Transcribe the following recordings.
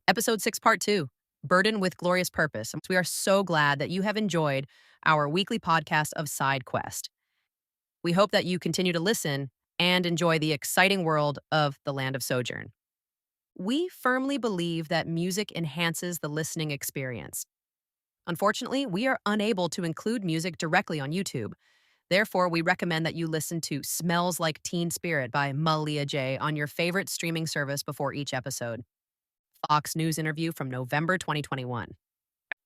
Episode 6, Part 2, Burdened with Glorious Purpose. We are so glad that you have enjoyed our weekly podcast of Side Quest. We hope that you continue to listen and enjoy the exciting world of the Land of Sojourn. We firmly believe that music enhances the listening experience. Unfortunately, we are unable to include music directly on YouTube. Therefore, we recommend that you listen to Smells Like Teen Spirit by Malia J on your favorite streaming service before each episode. Fox News interview from November 2021.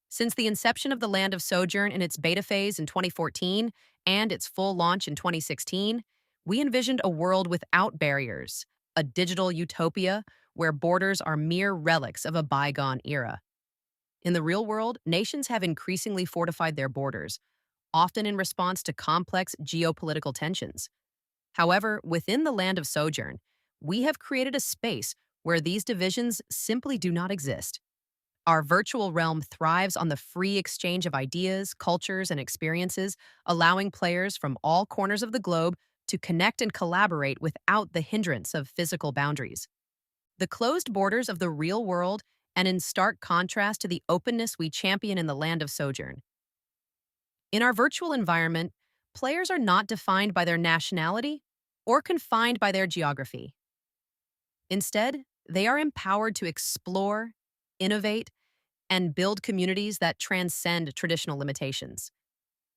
Since the inception of the Land of Sojourn in its beta phase in 2014 and its full launch in 2016, we envisioned a world without barriers, a digital utopia where borders are mere relics of a bygone era. In the real world, nations have increasingly fortified their borders, often in response to complex geopolitical tensions. However, within the Land of Sojourn, we have created a space where these divisions simply do not exist. Our virtual realm thrives on the free exchange of ideas, cultures, and experiences, allowing players from all corners of the globe to connect and collaborate without the hindrance of physical boundaries. The closed borders of the real world and in stark contrast to the openness we champion in the Land of Sojourn. In our virtual environment, players are not defined by their nationality or confined by their geography. Instead, they are empowered to explore, innovate, and build communities that transcend traditional limitations.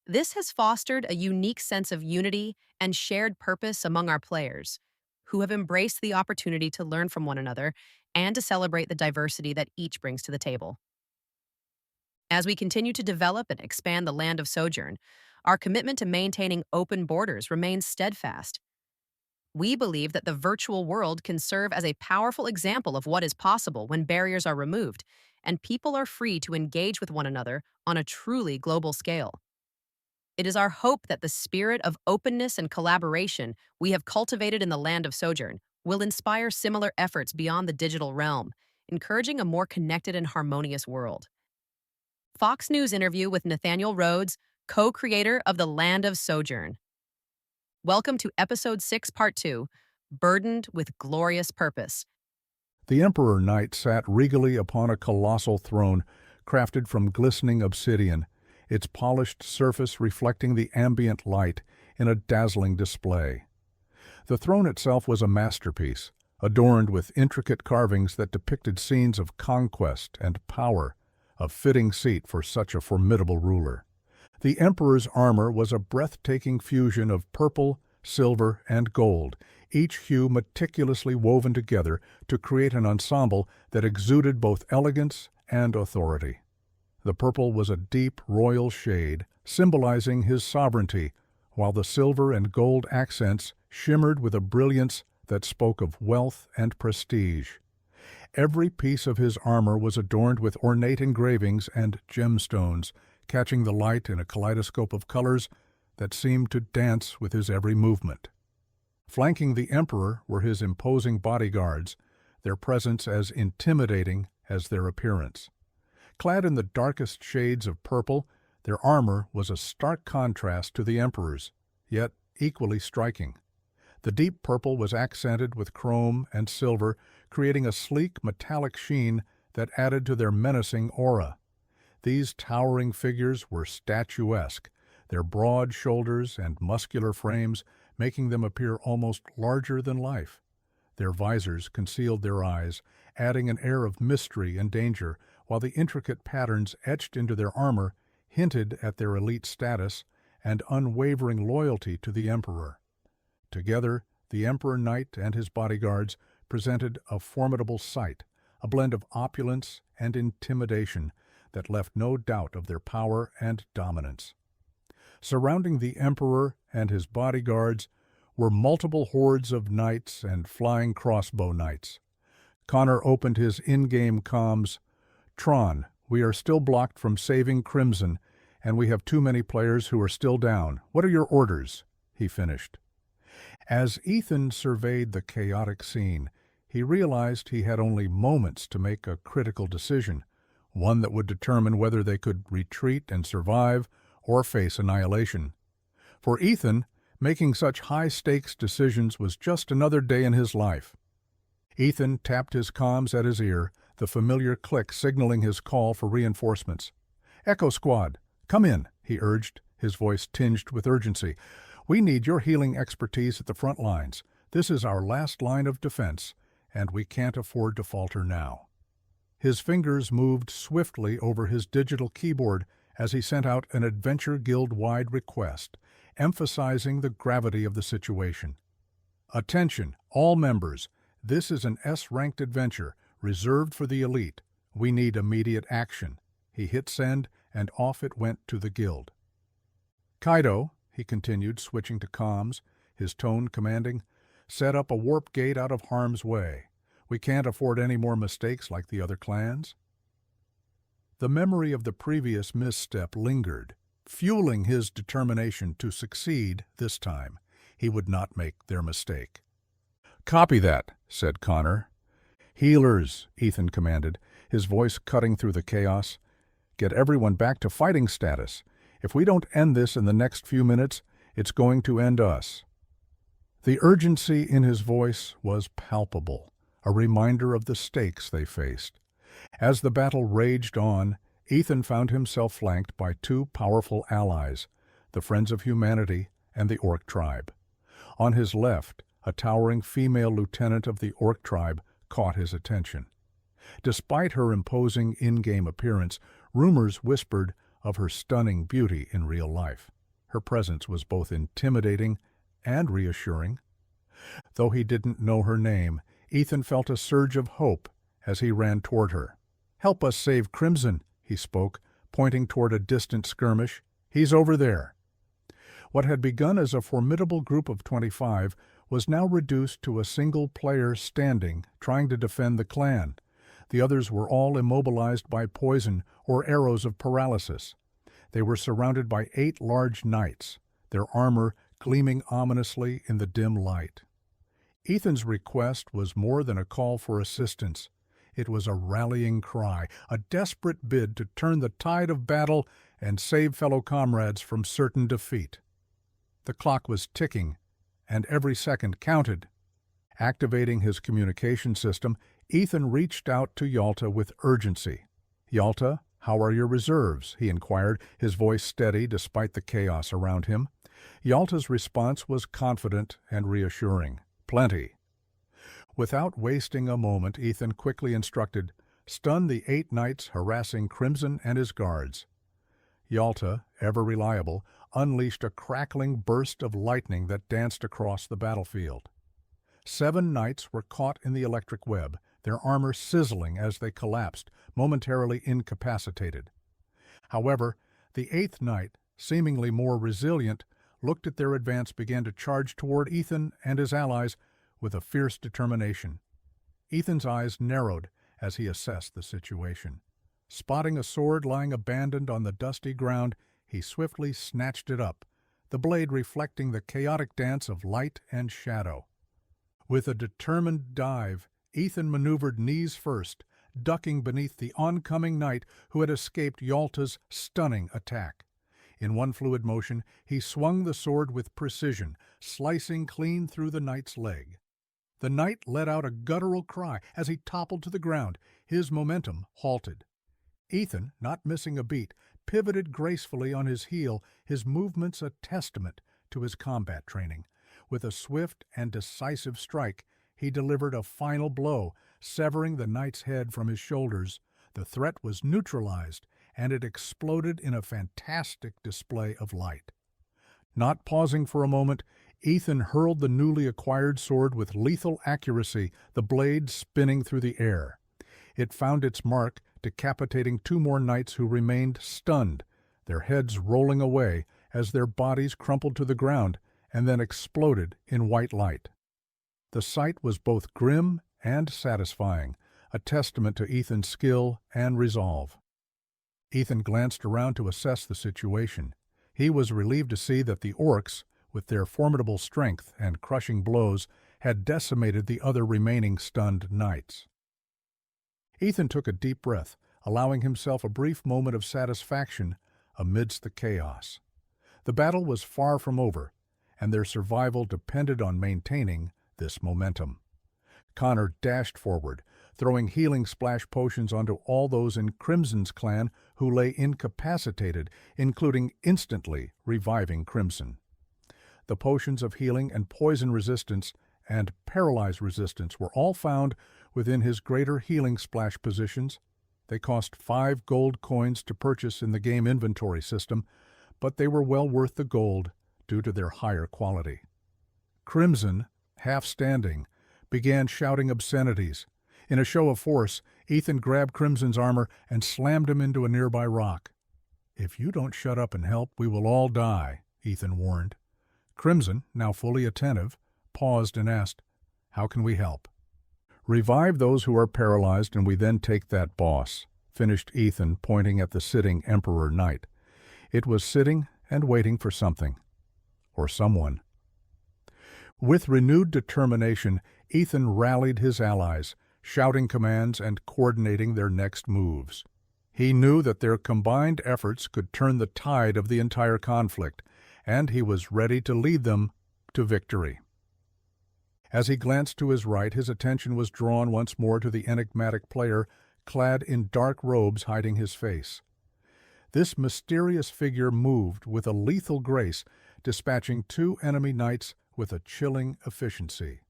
This has fostered a unique sense of unity and shared purpose among our players, who have embraced the opportunity to learn from one another and to celebrate the diversity that each brings to the table. As we continue to develop and expand the Land of Sojourn, our commitment to maintaining open borders remains steadfast. We believe that the virtual world can serve as a powerful example of what is possible when barriers are removed and people are free to engage with one another on a truly global scale. It is our hope that the spirit of openness and collaboration we have cultivated in the Land of Sojourn will inspire similar efforts beyond the digital realm, encouraging a more connected and harmonious world. Fox News interview with Nathaniel Rhodes, co-creator of the Land of Sojourn. Welcome to Episode 6, Part 2, Burdened with Glorious Purpose. The Emperor Knight sat regally upon a colossal throne crafted from glistening obsidian, its polished surface reflecting the ambient light in a dazzling display. The throne itself was a masterpiece, adorned with intricate carvings that depicted scenes of conquest and power, a fitting seat for such a formidable ruler. The Emperor's armor was a breathtaking fusion of purple, silver, and gold, each hue meticulously woven together to create an ensemble that exuded both elegance and authority. The purple was a deep royal shade, symbolizing his sovereignty, while the silver and gold accents shimmered with a brilliance that spoke of wealth and prestige. Every piece of his armor was adorned with ornate engravings and gemstones, catching the light in a kaleidoscope of colors that seemed to dance with his every movement. Flanking the Emperor were his imposing bodyguards, their presence as intimidating as their appearance. Clad in the darkest shades of purple, their armor was a stark contrast to the Emperor's, yet equally striking. The deep purple was accented with chrome and silver, creating a sleek metallic sheen that added to their menacing aura. These towering figures were statuesque, their broad shoulders and muscular frames making them appear almost larger than life. Their visors concealed their eyes, adding an air of mystery and danger, while the intricate patterns etched into their armor hinted at their elite status and unwavering loyalty to the Emperor. Together, the Emperor Knight and his bodyguards presented a formidable sight, a blend of opulence and intimidation that left no doubt of their power and dominance. Surrounding the Emperor and his bodyguards were multiple hordes of knights and flying crossbow knights. Connor opened his in-game comms. "Tron, we are still blocked from saving Crimson, and we have too many players who are still down. What are your orders?" he finished. As Ethan surveyed the chaotic scene, he realized he had only moments to make a critical decision, one that would determine whether they could retreat and survive or face annihilation. For Ethan, making such high-stakes decisions was just another day in his life. Ethan tapped his comms at his ear, the familiar click signaling his call for reinforcements. "Echo Squad, come in," he urged, his voice tinged with urgency. "We need your healing expertise at the front lines. This is our last line of defense, and we can't afford to falter now." His fingers moved swiftly over his digital keyboard as he sent out an Adventure Guild-wide request, emphasizing the gravity of the situation. "Attention, all members. This is an S-ranked adventure, reserved for the elite. We need immediate action." He hit send, and off it went to the guild. "Kaido," he continued, switching to comms, his tone commanding, "set up a warp gate out of harm's way. We can't afford any more mistakes like the other clans." The memory of the previous misstep lingered, fueling his determination to succeed this time. He would not make their mistake. "Copy that," said Connor. "Healers," Ethan commanded, his voice cutting through the chaos. "Get everyone back to fighting status. If we don't end this in the next few minutes, it's going to end us." The urgency in his voice was palpable, a reminder of the stakes they faced. As the battle raged on, Ethan found himself flanked by two powerful allies, the Friends of Humanity and the Orc tribe. On his left, a towering female lieutenant of the Orc tribe caught his attention. Despite her imposing in-game appearance, rumors whispered of her stunning beauty in real life. Her presence was both intimidating and reassuring. Though he didn't know her name, Ethan felt a surge of hope as he ran toward her. "Help us save Crimson," he spoke, pointing toward a distant skirmish. "He's over there." What had begun as a formidable group of 25 was now reduced to a single player standing, trying to defend the clan. The others were all immobilized by poison or arrows of paralysis. They were surrounded by 8 large knights, their armor gleaming ominously in the dim light. Ethan's request was more than a call for assistance. It was a rallying cry, a desperate bid to turn the tide of battle and save fellow comrades from certain defeat. The clock was ticking, and every second counted. Activating his communication system, Ethan reached out to Yalta with urgency. "Yalta, how are your reserves?" he inquired, his voice steady despite the chaos around him. Yalta's response was confident and reassuring. "Plenty." Without wasting a moment, Ethan quickly instructed, "Stun the 8 knights harassing Crimson and his guards." Yalta, ever reliable, unleashed a crackling burst of lightning that danced across the battlefield. 7 knights were caught in the electric web, their armor sizzling as they collapsed, momentarily incapacitated. However, the 8th knight, seemingly more resilient, looked at their advance, began to charge toward Ethan and his allies with a fierce determination. Ethan's eyes narrowed as he assessed the situation. Spotting a sword lying abandoned on the dusty ground, he swiftly snatched it up, the blade reflecting the chaotic dance of light and shadow. With a determined dive, Ethan maneuvered knees first, ducking beneath the oncoming knight who had escaped Yalta's stunning attack. In one fluid motion, he swung the sword with precision, slicing clean through the knight's leg. The knight let out a guttural cry as he toppled to the ground, his momentum halted. Ethan, not missing a beat, pivoted gracefully on his heel, his movements a testament to his combat training. With a swift and decisive strike, he delivered a final blow, severing the knight's head from his shoulders. The threat was neutralized, and it exploded in a fantastic display of light. Not pausing for a moment, Ethan hurled the newly acquired sword with lethal accuracy, the blade spinning through the air. It found its mark, decapitating 2 more knights who remained stunned, their heads rolling away as their bodies crumpled to the ground and then exploded in white light. The sight was both grim and satisfying, a testament to Ethan's skill and resolve. Ethan glanced around to assess the situation. He was relieved to see that the orcs, with their formidable strength and crushing blows, had decimated the other remaining stunned knights. Ethan took a deep breath, allowing himself a brief moment of satisfaction amidst the chaos. The battle was far from over, and their survival depended on maintaining this momentum. Connor dashed forward, throwing healing splash potions onto all those in Crimson's clan who lay incapacitated, including instantly reviving Crimson. The potions of healing and poison resistance and paralyze resistance were all found within his greater healing splash positions. They cost 5 gold coins to purchase in the game inventory system, but they were well worth the gold due to their higher quality. Crimson, half standing, began shouting obscenities. In a show of force, Ethan grabbed Crimson's armor and slammed him into a nearby rock. "If you don't shut up and help, we will all die," Ethan warned. Crimson, now fully attentive, paused and asked, "How can we help?" "Revive those who are paralyzed and we then take that boss," finished Ethan, pointing at the sitting Emperor Knight. It was sitting and waiting for something. Or someone. With renewed determination, Ethan rallied his allies, shouting commands and coordinating their next moves. He knew that their combined efforts could turn the tide of the entire conflict, and he was ready to lead them to victory. As he glanced to his right, his attention was drawn once more to the enigmatic player, clad in dark robes hiding his face. This mysterious figure moved with a lethal grace, dispatching 2 enemy knights with a chilling efficiency.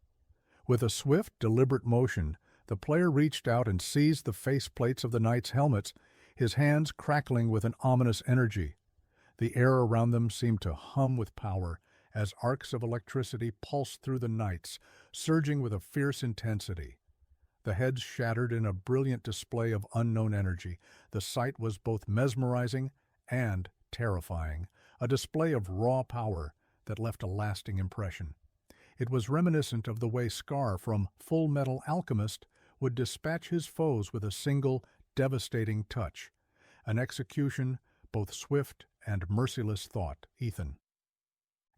With a swift, deliberate motion, the player reached out and seized the faceplates of the knights' helmets, his hands crackling with an ominous energy. The air around them seemed to hum with power, as arcs of electricity pulsed through the knights, surging with a fierce intensity. The heads shattered in a brilliant display of unknown energy. The sight was both mesmerizing and terrifying, a display of raw power that left a lasting impression. It was reminiscent of the way Scar from Full Metal Alchemist would dispatch his foes with a single, devastating touch. An execution both swift and merciless, thought Ethan.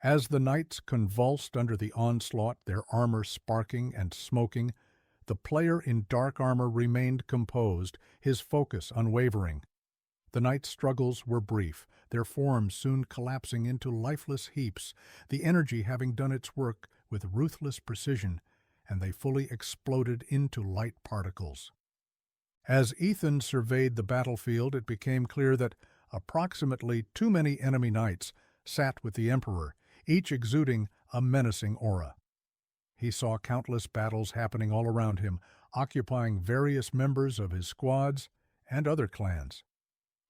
As the knights convulsed under the onslaught, their armor sparking and smoking, the player in dark armor remained composed, his focus unwavering. The knights' struggles were brief, their forms soon collapsing into lifeless heaps, the energy having done its work with ruthless precision, and they fully exploded into light particles. As Ethan surveyed the battlefield, it became clear that approximately too many enemy knights sat with the Emperor, each exuding a menacing aura. He saw countless battles happening all around him, occupying various members of his squads and other clans.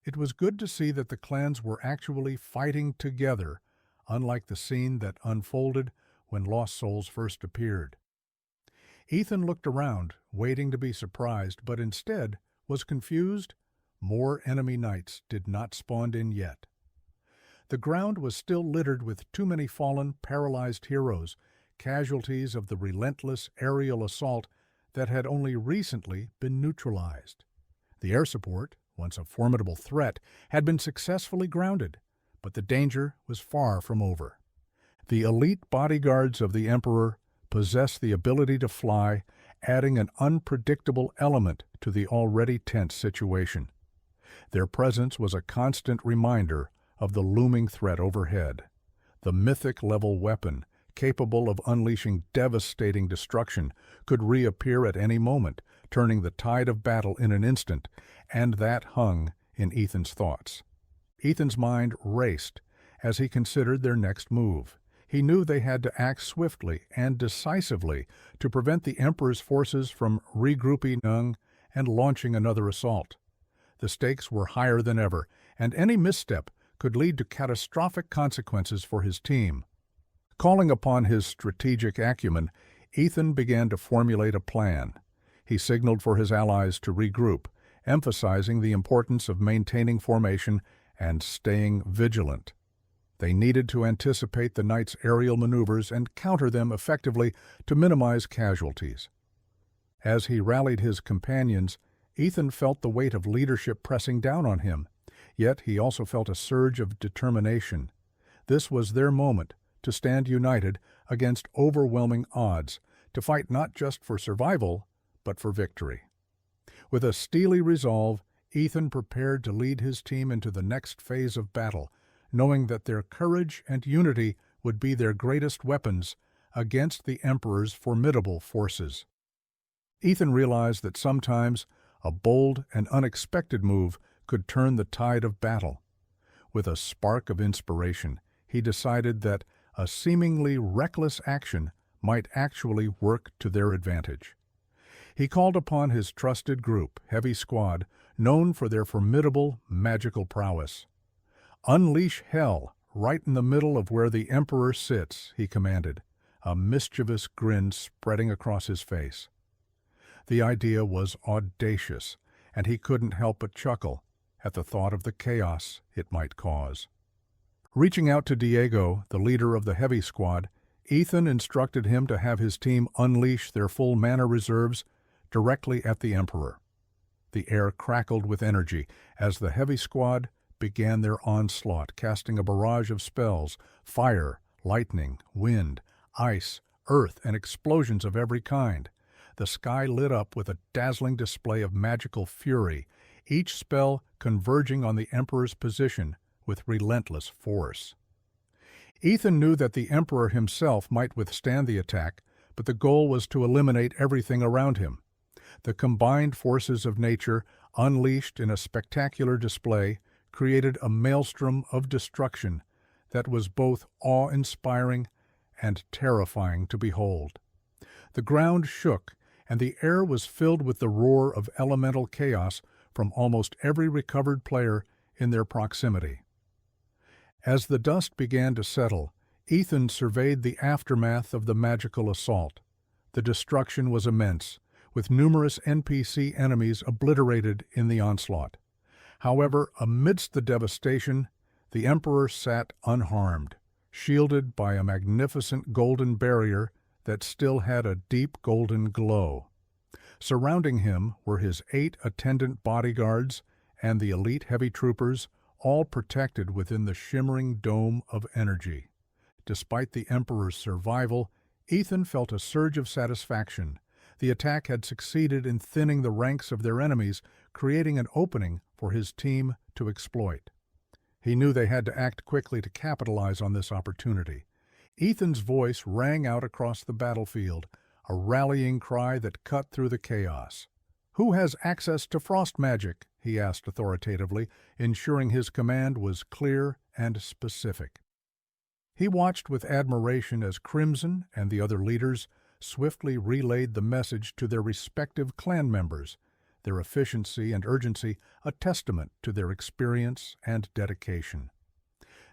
It was good to see that the clans were actually fighting together, unlike the scene that unfolded when Lost Souls first appeared. Ethan looked around, waiting to be surprised, but instead was confused. More enemy knights did not spawn in yet. The ground was still littered with too many fallen, paralyzed heroes, casualties of the relentless aerial assault that had only recently been neutralized. The air support, once a formidable threat, had been successfully grounded, but the danger was far from over. The elite bodyguards of the Emperor possessed the ability to fly, adding an unpredictable element to the already tense situation. Their presence was a constant reminder of the looming threat overhead. The Mythic-level weapon, capable of unleashing devastating destruction, could reappear at any moment, turning the tide of battle in an instant, and that hung in Ethan's thoughts. Ethan's mind raced as he considered their next move. He knew they had to act swiftly and decisively to prevent the Emperor's forces from regrouping and launching another assault. The stakes were higher than ever, and any misstep could lead to catastrophic consequences for his team. Calling upon his strategic acumen, Ethan began to formulate a plan. He signaled for his allies to regroup, emphasizing the importance of maintaining formation and staying vigilant. They needed to anticipate the knights' aerial maneuvers and counter them effectively to minimize casualties. As he rallied his companions, Ethan felt the weight of leadership pressing down on him, yet he also felt a surge of determination. This was their moment to stand united against overwhelming odds, to fight not just for survival, but for victory. With a steely resolve, Ethan prepared to lead his team into the next phase of battle, knowing that their courage and unity would be their greatest weapons against the Emperor's formidable forces. Ethan realized that sometimes a bold and unexpected move could turn the tide of battle. With a spark of inspiration, he decided that a seemingly reckless action might actually work to their advantage. He called upon his trusted group, Heavy Squad, known for their formidable magical prowess. "Unleash hell right in the middle of where the Emperor sits," he commanded, a mischievous grin spreading across his face. The idea was audacious, and he couldn't help but chuckle at the thought of the chaos it might cause. Reaching out to Diego, the leader of the Heavy Squad, Ethan instructed him to have his team unleash their full mana reserves directly at the Emperor. The air crackled with energy as the Heavy Squad began their onslaught, casting a barrage of spells: fire, lightning, wind, ice, earth, and explosions of every kind. The sky lit up with a dazzling display of magical fury, each spell converging on the Emperor's position with relentless force. Ethan knew that the Emperor himself might withstand the attack, but the goal was to eliminate everything around him. The combined forces of nature, unleashed in a spectacular display, created a maelstrom of destruction that was both awe-inspiring and terrifying to behold. The ground shook, and the air was filled with the roar of elemental chaos from almost every recovered player in their proximity. As the dust began to settle, Ethan surveyed the aftermath of the magical assault. The destruction was immense, with numerous NPC enemies obliterated in the onslaught. However, amidst the devastation, the Emperor sat unharmed, shielded by a magnificent golden barrier that still had a deep golden glow. Surrounding him were his 8 attendant bodyguards and the elite heavy troopers, all protected within the shimmering dome of energy. Despite the Emperor's survival, Ethan felt a surge of satisfaction. The attack had succeeded in thinning the ranks of their enemies, creating an opening for his team to exploit. He knew they had to act quickly to capitalize on this opportunity. Ethan's voice rang out across the battlefield, a rallying cry that cut through the chaos. "Who has access to frost magic?" he asked authoritatively, ensuring his command was clear and specific. He watched with admiration as Crimson and the other leaders swiftly relayed the message to their respective clan members, their efficiency and urgency a testament to their experience and dedication.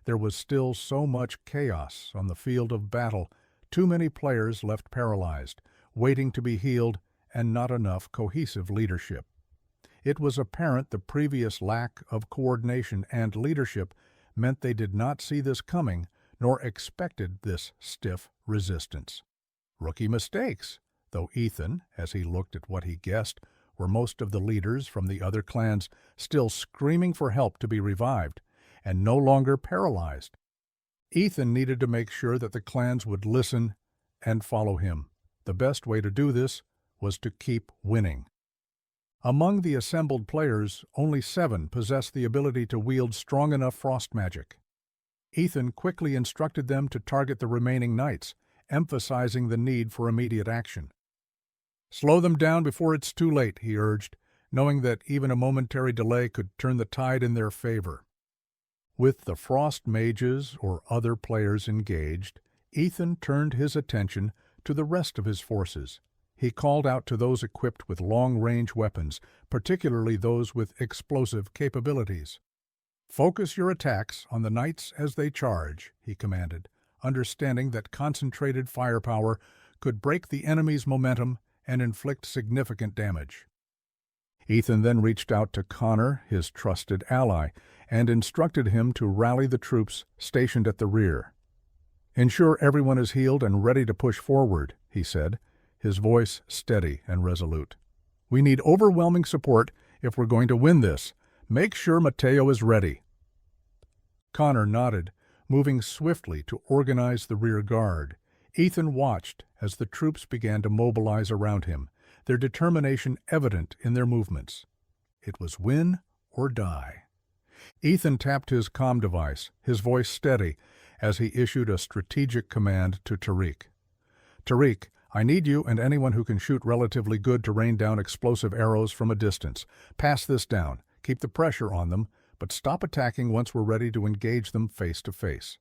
There was still so much chaos on the field of battle, too many players left paralyzed, waiting to be healed, and not enough cohesive leadership. It was apparent the previous lack of coordination and leadership meant they did not see this coming, nor expected this stiff resistance. Rookie mistakes, though Ethan, as he looked at what he guessed, were most of the leaders from the other clans still screaming for help to be revived, and no longer paralyzed. Ethan needed to make sure that the clans would listen and follow him. The best way to do this was to keep winning. Among the assembled players, only 7 possessed the ability to wield strong enough frost magic. Ethan quickly instructed them to target the remaining knights, emphasizing the need for immediate action. "Slow them down before it's too late," he urged, knowing that even a momentary delay could turn the tide in their favor. With the frost mages or other players engaged, Ethan turned his attention to the rest of his forces. He called out to those equipped with long-range weapons, particularly those with explosive capabilities. "Focus your attacks on the knights as they charge," he commanded, understanding that concentrated firepower could break the enemy's momentum and inflict significant damage. Ethan then reached out to Connor, his trusted ally, and instructed him to rally the troops stationed at the rear. "Ensure everyone is healed and ready to push forward," he said, his voice steady and resolute. "We need overwhelming support if we're going to win this. Make sure Mateo is ready." Connor nodded, moving swiftly to organize the rear guard. Ethan watched as the troops began to mobilize around him, their determination evident in their movements. It was win or die. Ethan tapped his comm device, his voice steady, as he issued a strategic command to Tariq. "Tariq, I need you and anyone who can shoot relatively good to rain down explosive arrows from a distance. Pass this down. Keep the pressure on them, but stop attacking once we're ready to engage them face to face."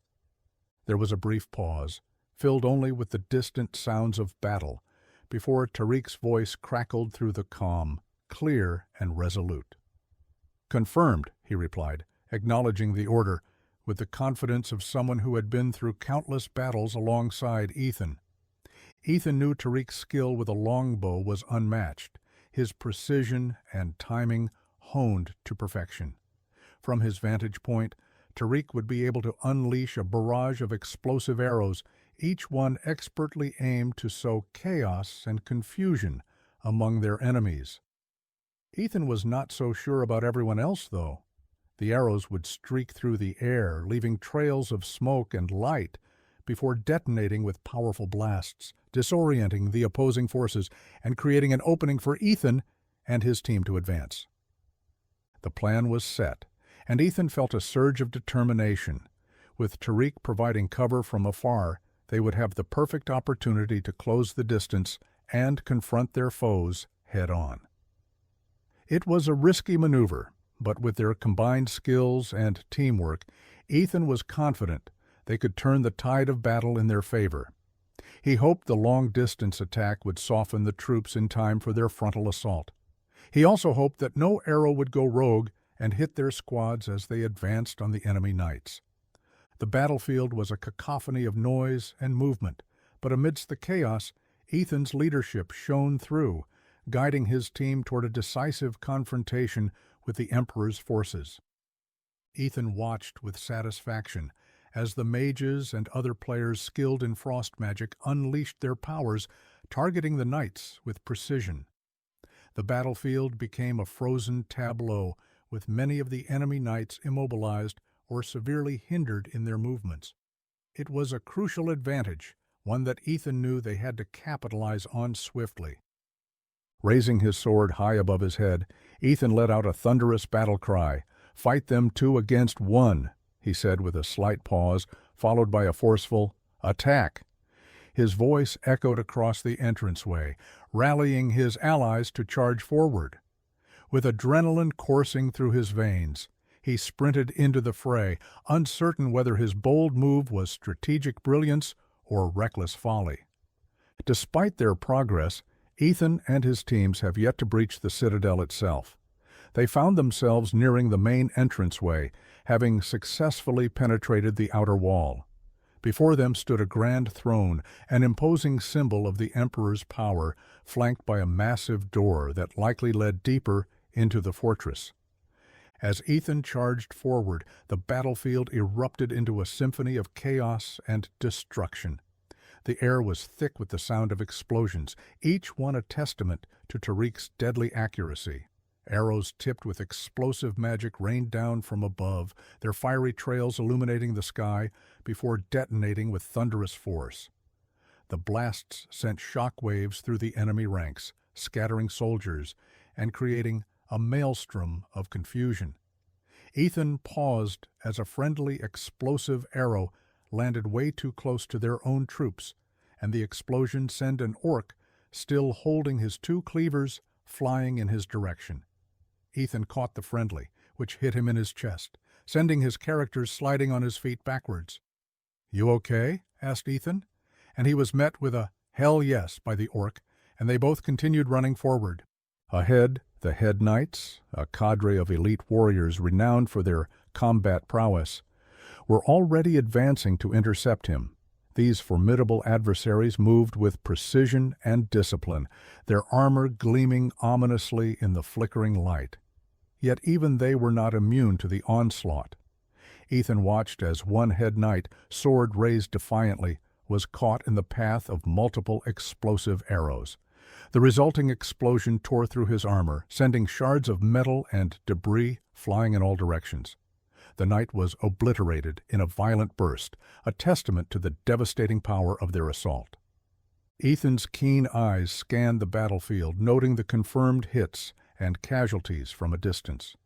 There was a brief pause, filled only with the distant sounds of battle, before Tariq's voice crackled through the calm, clear and resolute. "Confirmed," he replied, acknowledging the order, with the confidence of someone who had been through countless battles alongside Ethan. Ethan knew Tariq's skill with a longbow was unmatched, his precision and timing honed to perfection. From his vantage point, Tariq would be able to unleash a barrage of explosive arrows, each one expertly aimed to sow chaos and confusion among their enemies. Ethan was not so sure about everyone else, though. The arrows would streak through the air, leaving trails of smoke and light before detonating with powerful blasts, disorienting the opposing forces and creating an opening for Ethan and his team to advance. The plan was set, and Ethan felt a surge of determination. With Tariq providing cover from afar, they would have the perfect opportunity to close the distance and confront their foes head-on. It was a risky maneuver, but with their combined skills and teamwork, Ethan was confident they could turn the tide of battle in their favor. He hoped the long-distance attack would soften the troops in time for their frontal assault. He also hoped that no arrow would go rogue and hit their squads as they advanced on the enemy knights. The battlefield was a cacophony of noise and movement, but amidst the chaos, Ethan's leadership shone through, guiding his team toward a decisive confrontation with the Emperor's forces. Ethan watched with satisfaction as the mages and other players skilled in frost magic unleashed their powers, targeting the knights with precision. The battlefield became a frozen tableau, with many of the enemy knights immobilized or severely hindered in their movements. It was a crucial advantage, one that Ethan knew they had to capitalize on swiftly. Raising his sword high above his head, Ethan let out a thunderous battle cry. "Fight them 2 against 1, he said with a slight pause, followed by a forceful, "Attack!" His voice echoed across the entranceway, rallying his allies to charge forward. With adrenaline coursing through his veins, he sprinted into the fray, uncertain whether his bold move was strategic brilliance or reckless folly. Despite their progress, Ethan and his teams have yet to breach the citadel itself. They found themselves nearing the main entranceway, having successfully penetrated the outer wall. Before them stood a grand throne, an imposing symbol of the Emperor's power, flanked by a massive door that likely led deeper into the fortress. As Ethan charged forward, the battlefield erupted into a symphony of chaos and destruction. The air was thick with the sound of explosions, each one a testament to Tariq's deadly accuracy. Arrows tipped with explosive magic rained down from above, their fiery trails illuminating the sky before detonating with thunderous force. The blasts sent shock waves through the enemy ranks, scattering soldiers and creating a maelstrom of confusion. Ethan paused as a friendly explosive arrow landed way too close to their own troops, and the explosion sent an orc, still holding his 2 cleavers, flying in his direction. Ethan caught the friendly, which hit him in his chest, sending his character sliding on his feet backwards. "You okay?" asked Ethan, and he was met with a "hell yes" by the orc, and they both continued running forward. Ahead, the head knights, a cadre of elite warriors renowned for their combat prowess, were already advancing to intercept him. These formidable adversaries moved with precision and discipline, their armor gleaming ominously in the flickering light. Yet even they were not immune to the onslaught. Ethan watched as one head knight, sword raised defiantly, was caught in the path of multiple explosive arrows. The resulting explosion tore through his armor, sending shards of metal and debris flying in all directions. The knight was obliterated in a violent burst, a testament to the devastating power of their assault. Ethan's keen eyes scanned the battlefield, noting the confirmed hits and casualties from a distance.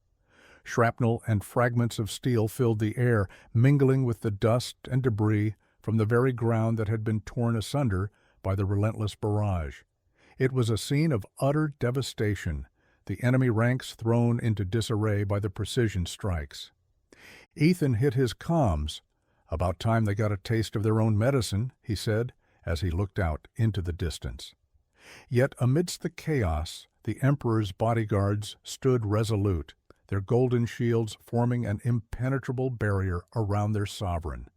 Shrapnel and fragments of steel filled the air, mingling with the dust and debris from the very ground that had been torn asunder by the relentless barrage. It was a scene of utter devastation, the enemy ranks thrown into disarray by the precision strikes. Ethan hit his comms. "About time they got a taste of their own medicine," he said, as he looked out into the distance. Yet amidst the chaos, the Emperor's bodyguards stood resolute, their golden shields forming an impenetrable barrier around their sovereign.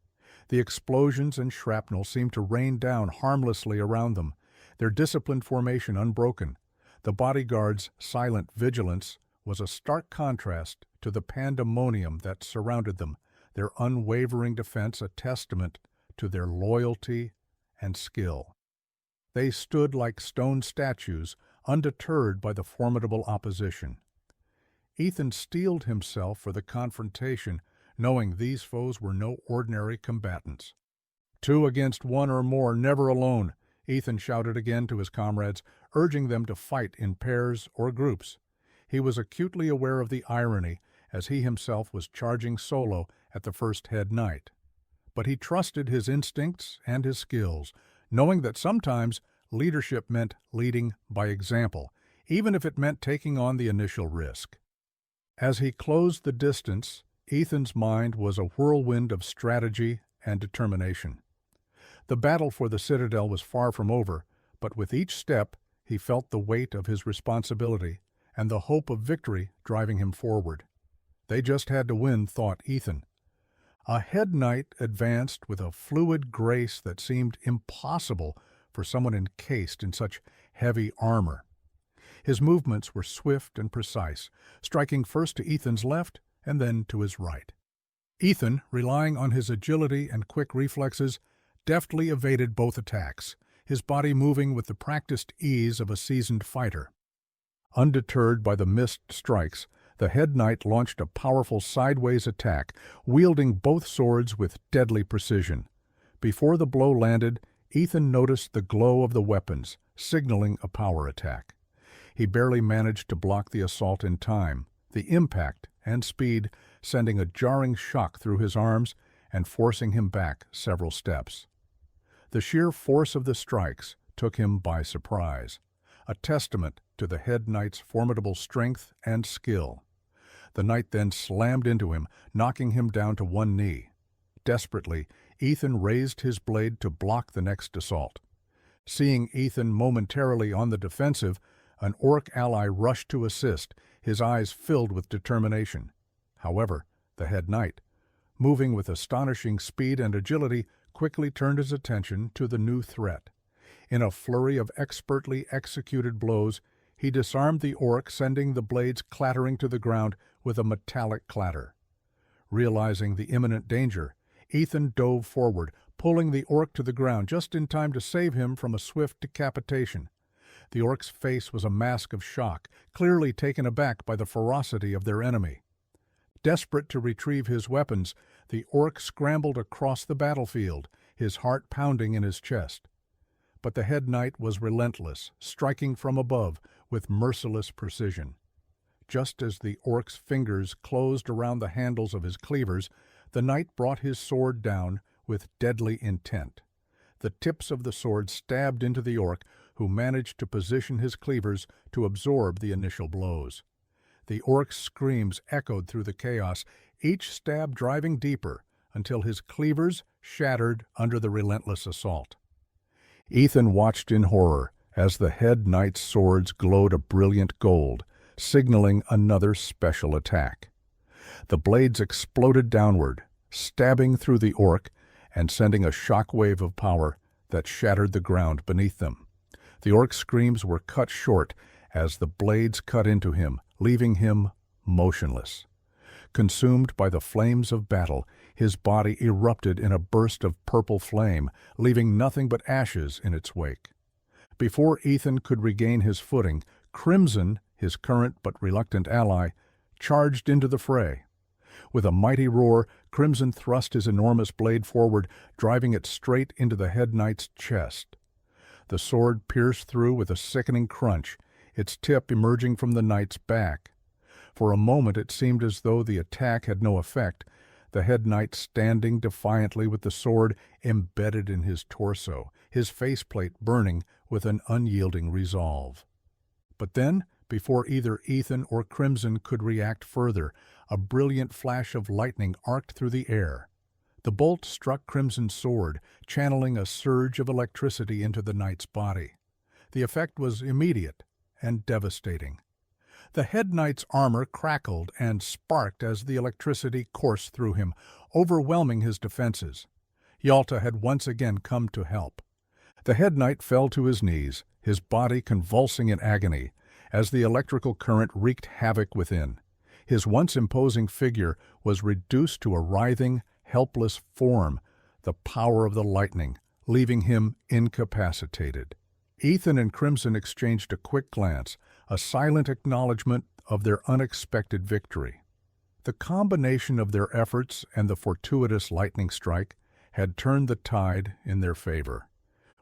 The explosions and shrapnel seemed to rain down harmlessly around them, their disciplined formation unbroken. The bodyguards' silent vigilance was a stark contrast to the pandemonium that surrounded them, their unwavering defense a testament to their loyalty and skill. They stood like stone statues, undeterred by the formidable opposition. Ethan steeled himself for the confrontation, knowing these foes were no ordinary combatants. "Two against one or more, never alone," Ethan shouted again to his comrades, urging them to fight in pairs or groups. He was acutely aware of the irony, as he himself was charging solo at the first head knight. But he trusted his instincts and his skills, knowing that sometimes leadership meant leading by example, even if it meant taking on the initial risk. As he closed the distance, Ethan's mind was a whirlwind of strategy and determination. The battle for the citadel was far from over, but with each step he felt the weight of his responsibility and the hope of victory driving him forward. They just had to win, thought Ethan. A head knight advanced with a fluid grace that seemed impossible for someone encased in such heavy armor. His movements were swift and precise, striking first to Ethan's left and then to his right. Ethan, relying on his agility and quick reflexes, deftly evaded both attacks, his body moving with the practiced ease of a seasoned fighter. Undeterred by the missed strikes, the head knight launched a powerful sideways attack, wielding both swords with deadly precision. Before the blow landed, Ethan noticed the glow of the weapons, signaling a power attack. He barely managed to block the assault in time, the impact and speed sending a jarring shock through his arms and forcing him back several steps. The sheer force of the strikes took him by surprise, a testament to the head knight's formidable strength and skill. The knight then slammed into him, knocking him down to one knee. Desperately, Ethan raised his blade to block the next assault. Seeing Ethan momentarily on the defensive, an orc ally rushed to assist, his eyes filled with determination. However, the head knight, moving with astonishing speed and agility, quickly turned his attention to the new threat. In a flurry of expertly executed blows, he disarmed the orc, sending the blades clattering to the ground with a metallic clatter. Realizing the imminent danger, Ethan dove forward, pulling the orc to the ground just in time to save him from a swift decapitation. The orc's face was a mask of shock, clearly taken aback by the ferocity of their enemy. Desperate to retrieve his weapons, the orc scrambled across the battlefield, his heart pounding in his chest. But the head knight was relentless, striking from above with merciless precision. Just as the orc's fingers closed around the handles of his cleavers, the knight brought his sword down with deadly intent. The tips of the sword stabbed into the orc, who managed to position his cleavers to absorb the initial blows. The orc's screams echoed through the chaos, each stab driving deeper until his cleavers shattered under the relentless assault. Ethan watched in horror as the head knight's swords glowed a brilliant gold, signaling another special attack. The blades exploded downward, stabbing through the orc and sending a shock wave of power that shattered the ground beneath them. The orc's screams were cut short as the blades cut into him, leaving him motionless. Consumed by the flames of battle, his body erupted in a burst of purple flame, leaving nothing but ashes in its wake. Before Ethan could regain his footing, Crimson, his current but reluctant ally, charged into the fray. With a mighty roar, Crimson thrust his enormous blade forward, driving it straight into the head knight's chest. The sword pierced through with a sickening crunch, its tip emerging from the knight's back. For a moment it seemed as though the attack had no effect. the head knight standing defiantly with the sword embedded in his torso, his faceplate burning with an unyielding resolve. But then, before either Ethan or Crimson could react further, a brilliant flash of lightning arced through the air. The bolt struck Crimson's sword, channeling a surge of electricity into the knight's body. The effect was immediate and devastating. The head knight's armor crackled and sparked as the electricity coursed through him, overwhelming his defenses. Yalta had once again come to help. The head knight fell to his knees, his body convulsing in agony, as the electrical current wreaked havoc within. His once imposing figure was reduced to a writhing, helpless form, the power of the lightning, leaving him incapacitated. Ethan and Crimson exchanged a quick glance, a silent acknowledgment of their unexpected victory. The combination of their efforts and the fortuitous lightning strike had turned the tide in their favor.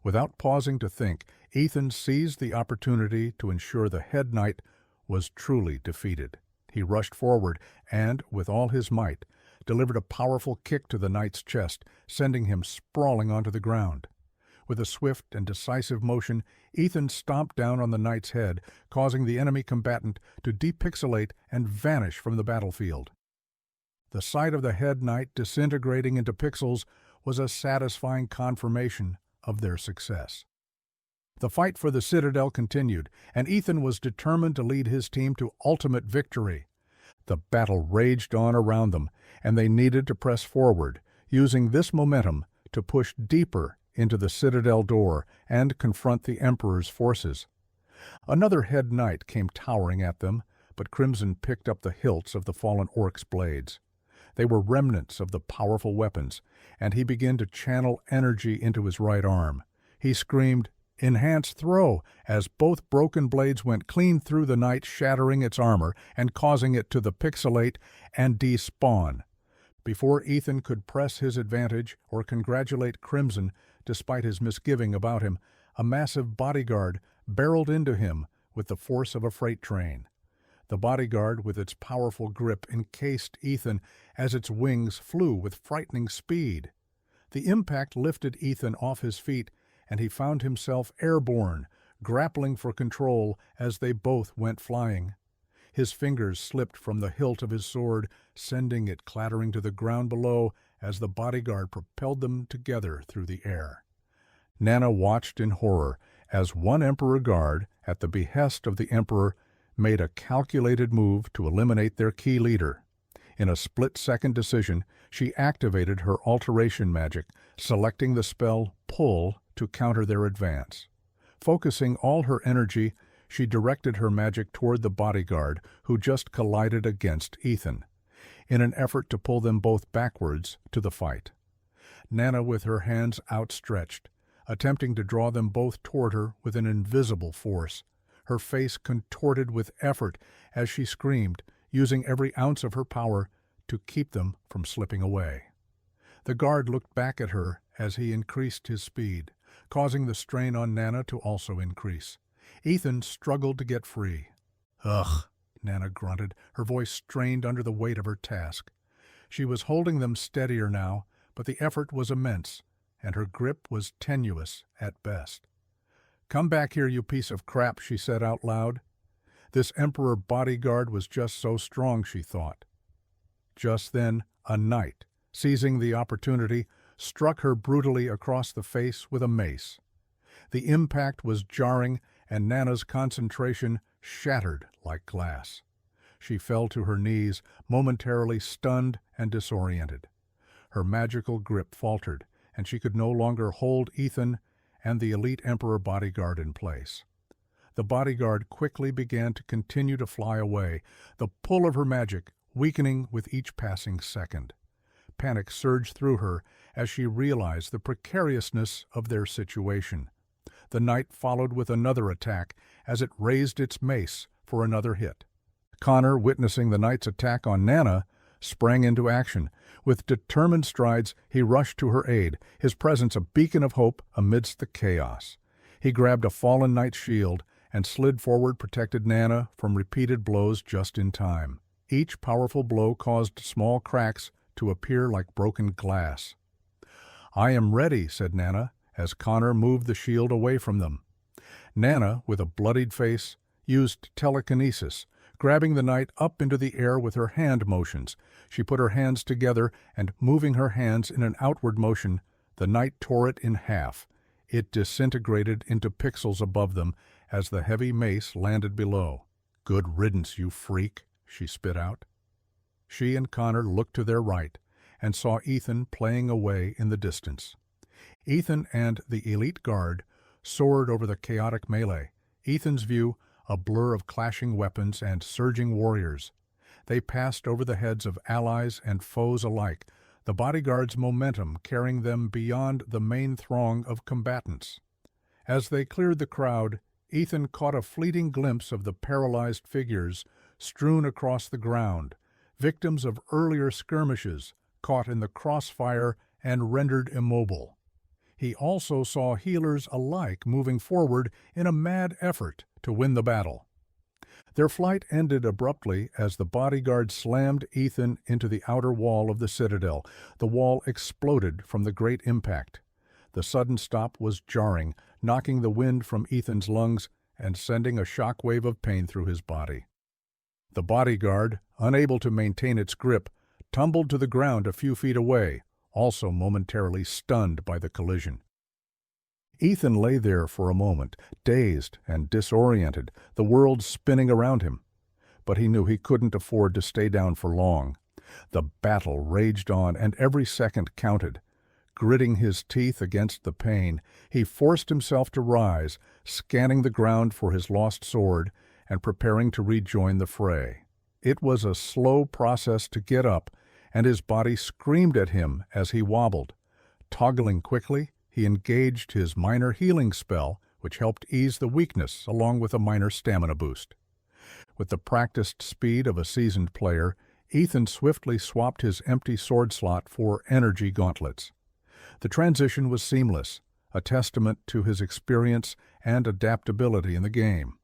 Without pausing to think, Ethan seized the opportunity to ensure the head knight was truly defeated. He rushed forward and, with all his might, delivered a powerful kick to the knight's chest, sending him sprawling onto the ground. With a swift and decisive motion, Ethan stomped down on the knight's head, causing the enemy combatant to depixelate and vanish from the battlefield. The sight of the head knight disintegrating into pixels was a satisfying confirmation of their success. The fight for the Citadel continued, and Ethan was determined to lead his team to ultimate victory. The battle raged on around them, and they needed to press forward, using this momentum to push deeper into the Citadel door and confront the Emperor's forces. Another head knight came towering at them, but Crimson picked up the hilts of the fallen orc's blades. They were remnants of the powerful weapons, and he began to channel energy into his right arm. He screamed, "Enhance throw," as both broken blades went clean through the knight, shattering its armor and causing it to pixelate and despawn. Before Ethan could press his advantage or congratulate Crimson, despite his misgiving about him, a massive bodyguard barreled into him with the force of a freight train. The bodyguard, with its powerful grip, encased Ethan as its wings flew with frightening speed. The impact lifted Ethan off his feet, and he found himself airborne, grappling for control as they both went flying. His fingers slipped from the hilt of his sword, sending it clattering to the ground below as the bodyguard propelled them together through the air. Nana watched in horror as one Emperor guard, at the behest of the Emperor, made a calculated move to eliminate their key leader. In a split-second decision, she activated her alteration magic, selecting the spell Pull to counter their advance. Focusing all her energy, she directed her magic toward the bodyguard, who just collided against Ethan, in an effort to pull them both backwards to the fight. Nana, with her hands outstretched, attempting to draw them both toward her with an invisible force, her face contorted with effort as she screamed, using every ounce of her power to keep them from slipping away. The guard looked back at her as he increased his speed, causing the strain on Nana to also increase. Ethan struggled to get free. "Ugh," Nana grunted, her voice strained under the weight of her task. She was holding them steadier now, but the effort was immense, and her grip was tenuous at best. "Come back here, you piece of crap," she said out loud. This Emperor bodyguard was just so strong, she thought. Just then, a knight, seizing the opportunity, struck her brutally across the face with a mace. The impact was jarring, and Nana's concentration shattered like glass. She fell to her knees, momentarily stunned and disoriented. Her magical grip faltered, and she could no longer hold Ethan and the elite Emperor bodyguard in place. The bodyguard quickly began to continue to fly away, the pull of her magic weakening with each passing second. Panic surged through her as she realized the precariousness of their situation. The knight followed with another attack as it raised its mace for another hit. Connor, witnessing the knight's attack on Nana, sprang into action. With determined strides, he rushed to her aid, his presence a beacon of hope amidst the chaos. He grabbed a fallen knight's shield and slid forward, protected Nana from repeated blows just in time. Each powerful blow caused small cracks to appear like broken glass. "I am ready," said Nana, as Connor moved the shield away from them. Nana, with a bloodied face, used telekinesis, grabbing the knight up into the air with her hand motions. She put her hands together, and moving her hands in an outward motion, the knight tore it in half. It disintegrated into pixels above them as the heavy mace landed below. "Good riddance, you freak," she spit out. She and Connor looked to their right and saw Ethan playing away in the distance. Ethan and the elite guard soared over the chaotic melee, Ethan's view a blur of clashing weapons and surging warriors. They passed over the heads of allies and foes alike, the bodyguard's momentum carrying them beyond the main throng of combatants. As they cleared the crowd, Ethan caught a fleeting glimpse of the paralyzed figures strewn across the ground, victims of earlier skirmishes, caught in the crossfire and rendered immobile. He also saw healers alike moving forward in a mad effort to win the battle. Their flight ended abruptly as the bodyguard slammed Ethan into the outer wall of the citadel. The wall exploded from the great impact. The sudden stop was jarring, knocking the wind from Ethan's lungs and sending a shock wave of pain through his body. The bodyguard, unable to maintain its grip, tumbled to the ground a few feet away, also momentarily stunned by the collision. Ethan lay there for a moment, dazed and disoriented, the world spinning around him. But he knew he couldn't afford to stay down for long. The battle raged on, and every second counted. Gritting his teeth against the pain, he forced himself to rise, scanning the ground for his lost sword and preparing to rejoin the fray. It was a slow process to get up, and his body screamed at him as he wobbled. Toggling quickly, he engaged his minor healing spell, which helped ease the weakness along with a minor stamina boost. With the practiced speed of a seasoned player, Ethan swiftly swapped his empty sword slot for energy gauntlets. The transition was seamless, a testament to his experience and adaptability in the game.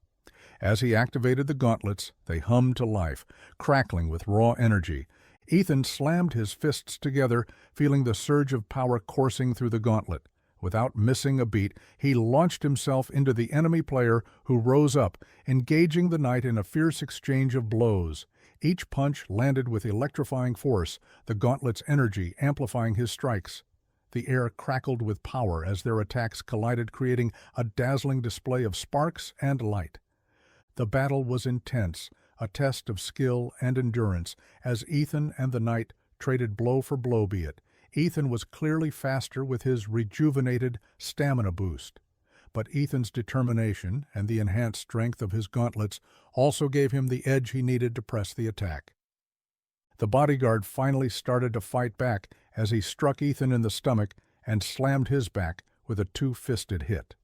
As he activated the gauntlets, they hummed to life, crackling with raw energy. Ethan slammed his fists together, feeling the surge of power coursing through the gauntlet. Without missing a beat, he launched himself into the enemy player, who rose up, engaging the knight in a fierce exchange of blows. Each punch landed with electrifying force, the gauntlet's energy amplifying his strikes. The air crackled with power as their attacks collided, creating a dazzling display of sparks and light. The battle was intense, a test of skill and endurance, as Ethan and the knight traded blow for blow be it. Ethan was clearly faster with his rejuvenated stamina boost. But Ethan's determination and the enhanced strength of his gauntlets also gave him the edge he needed to press the attack. The bodyguard finally started to fight back as he struck Ethan in the stomach and slammed his back with a two-fisted hit.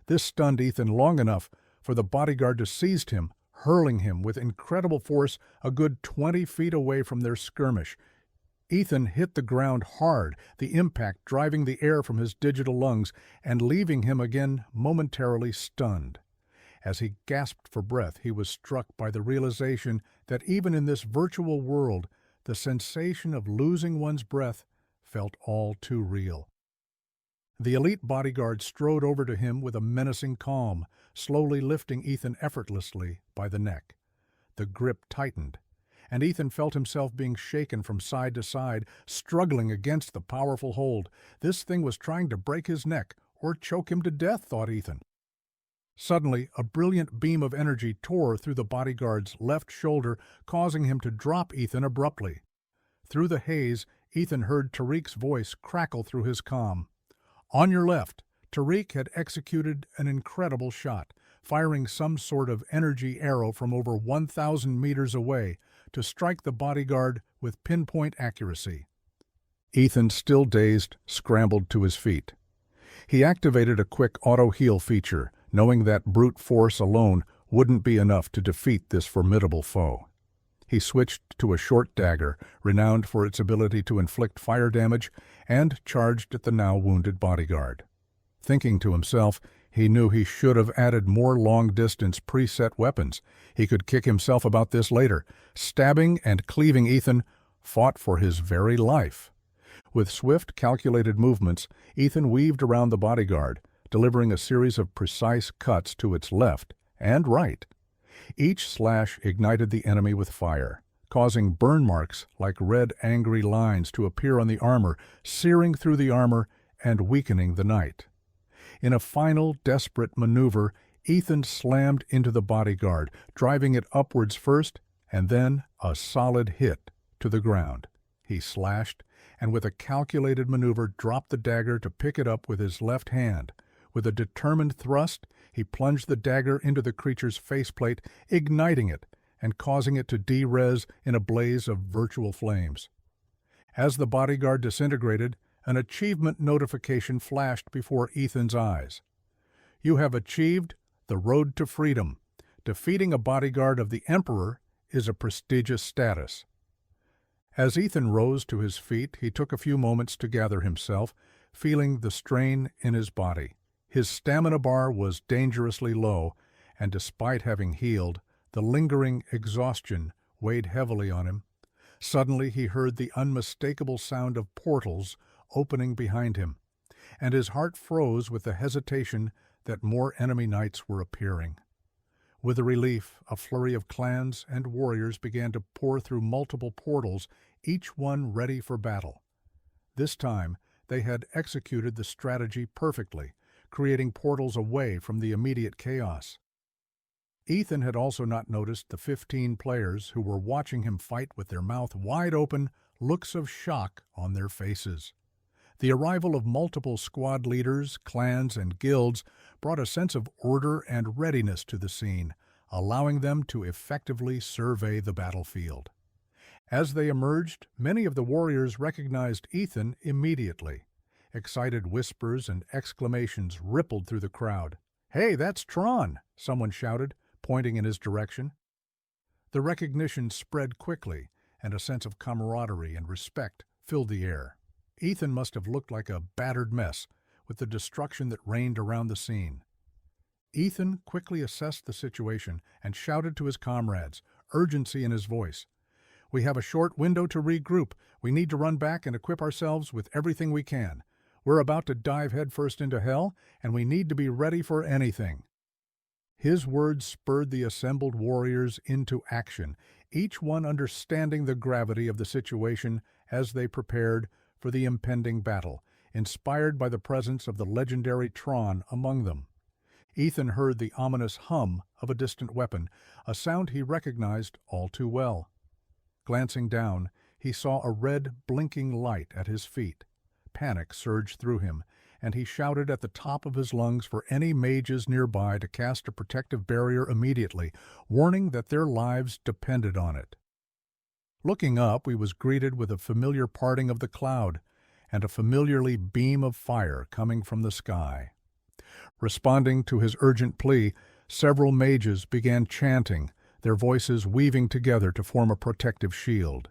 This stunned Ethan long enough for the bodyguard to seize him, hurling him with incredible force a good 20 feet away from their skirmish. Ethan hit the ground hard, the impact driving the air from his digital lungs and leaving him again momentarily stunned. As he gasped for breath, he was struck by the realization that even in this virtual world, the sensation of losing one's breath felt all too real. The elite bodyguard strode over to him with a menacing calm, slowly lifting Ethan effortlessly by the neck. The grip tightened, and Ethan felt himself being shaken from side to side, struggling against the powerful hold. This thing was trying to break his neck or choke him to death, thought Ethan. Suddenly, a brilliant beam of energy tore through the bodyguard's left shoulder, causing him to drop Ethan abruptly. Through the haze, Ethan heard Tariq's voice crackle through his comm. On your left, Tariq had executed an incredible shot, firing some sort of energy arrow from over 1,000 meters away to strike the bodyguard with pinpoint accuracy. Ethan, still dazed, scrambled to his feet. He activated a quick auto-heal feature, knowing that brute force alone wouldn't be enough to defeat this formidable foe. He switched to a short dagger, renowned for its ability to inflict fire damage, and charged at the now wounded bodyguard. Thinking to himself, he knew he should have added more long-distance preset weapons. He could kick himself about this later. Stabbing and cleaving Ethan, fought for his very life. With swift, calculated movements, Ethan weaved around the bodyguard, delivering a series of precise cuts to its left and right. Each slash ignited the enemy with fire, causing burn marks like red, angry lines to appear on the armor, searing through the armor and weakening the knight. In a final, desperate maneuver, Ethan slammed into the bodyguard, driving it upwards first and then a solid hit to the ground. He slashed, and with a calculated maneuver dropped the dagger to pick it up with his left hand. With a determined thrust, he plunged the dagger into the creature's faceplate, igniting it and causing it to de-res in a blaze of virtual flames. As the bodyguard disintegrated, an achievement notification flashed before Ethan's eyes. You have achieved the road to freedom. Defeating a bodyguard of the Emperor is a prestigious status. As Ethan rose to his feet, he took a few moments to gather himself, feeling the strain in his body. His stamina bar was dangerously low, and despite having healed, the lingering exhaustion weighed heavily on him. Suddenly he heard the unmistakable sound of portals opening behind him, and his heart froze with the hesitation that more enemy knights were appearing. With a relief, a flurry of clans and warriors began to pour through multiple portals, each one ready for battle. This time, they had executed the strategy perfectly, creating portals away from the immediate chaos. Ethan had also not noticed the 15 players who were watching him fight with their mouth wide open, looks of shock on their faces. The arrival of multiple squad leaders, clans, and guilds brought a sense of order and readiness to the scene, allowing them to effectively survey the battlefield. As they emerged, many of the warriors recognized Ethan immediately. Excited whispers and exclamations rippled through the crowd. "Hey, that's Tron!" someone shouted, pointing in his direction. The recognition spread quickly, and a sense of camaraderie and respect filled the air. Ethan must have looked like a battered mess, with the destruction that reigned around the scene. Ethan quickly assessed the situation and shouted to his comrades, urgency in his voice. "We have a short window to regroup. We need to run back and equip ourselves with everything we can. We're about to dive headfirst into hell, and we need to be ready for anything." His words spurred the assembled warriors into action, each one understanding the gravity of the situation as they prepared for the impending battle, inspired by the presence of the legendary Tron among them. Ethan heard the ominous hum of a distant weapon, a sound he recognized all too well. Glancing down, he saw a red, blinking light at his feet. Panic surged through him, and he shouted at the top of his lungs for any mages nearby to cast a protective barrier immediately, warning that their lives depended on it. Looking up, he was greeted with a familiar parting of the cloud and a familiarly beam of fire coming from the sky. Responding to his urgent plea, several mages began chanting, their voices weaving together to form a protective shield.